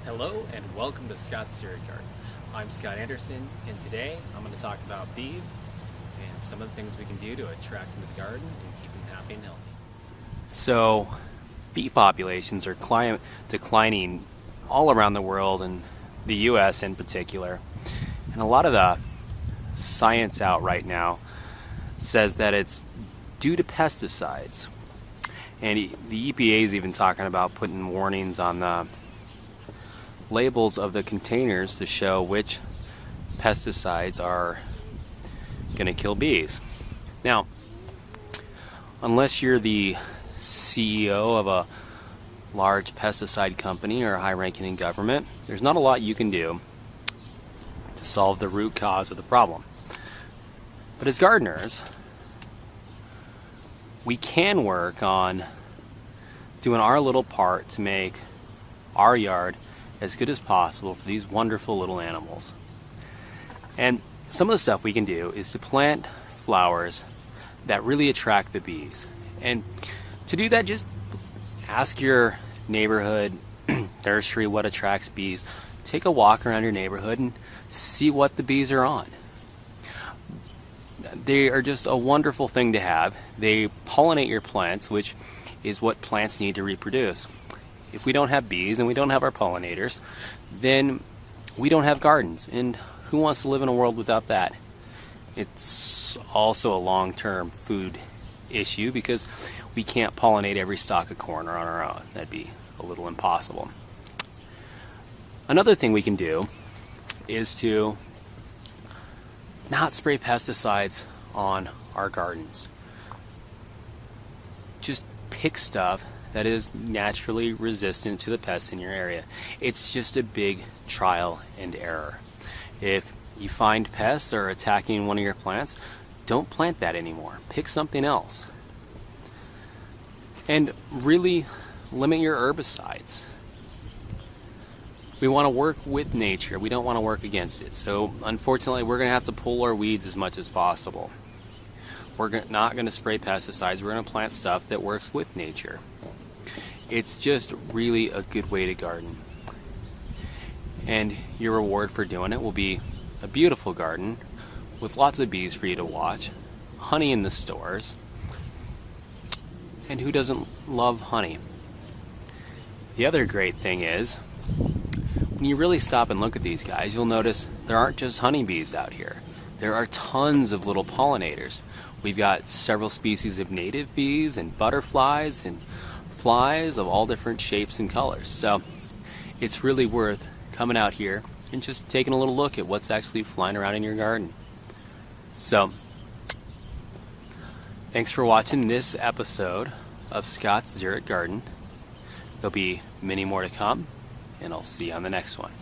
Hello and welcome to Scott's Zurich Garden. I'm Scott Anderson, and today I'm going to talk about bees and some of the things we can do to attract them to the garden and keep them happy and healthy. So, bee populations are declining all around the world, and the U.S. in particular. And a lot of the science out right now says that it's due to pesticides. And the EPA is even talking about putting warnings on the labels of the containers to show which pesticides are going to kill bees. Now, unless you're the CEO of a large pesticide company or high-ranking in government, there's not a lot you can do to solve the root cause of the problem. But as gardeners, we can work on doing our little part to make our yard as good as possible for these wonderful little animals. And some of the stuff we can do is to plant flowers that really attract the bees. And to do that, just ask your neighborhood nursery what attracts bees. Take a walk around your neighborhood and see what the bees are on. They are just a wonderful thing to have. They pollinate your plants, which is what plants need to reproduce. If we don't have bees and we don't have our pollinators, then we don't have gardens. And who wants to live in a world without that? It's also a long-term food issue because we can't pollinate every stalk of corn on our own. That'd be a little impossible. Another thing we can do is to not spray pesticides on our gardens. Just pick stuff that is naturally resistant to the pests in your area. It's just a big trial and error. If you find pests are attacking one of your plants, don't plant that anymore. Pick something else. And really limit your herbicides. We want to work with nature. We don't want to work against it. So unfortunately, we're going to have to pull our weeds as much as possible. We're not going to spray pesticides. We're going to plant stuff that works with nature. It's just really a good way to garden. And your reward for doing it will be a beautiful garden with lots of bees for you to watch, honey in the stores, and who doesn't love honey? The other great thing is, when you really stop and look at these guys, you'll notice there aren't just honeybees out here. There are tons of little pollinators. We've got several species of native bees and butterflies and flies of all different shapes and colors. So it's really worth coming out here and just taking a little look at what's actually flying around in your garden. So thanks for watching this episode of Scott's Zurich Garden. There'll be many more to come, and I'll see you on the next one.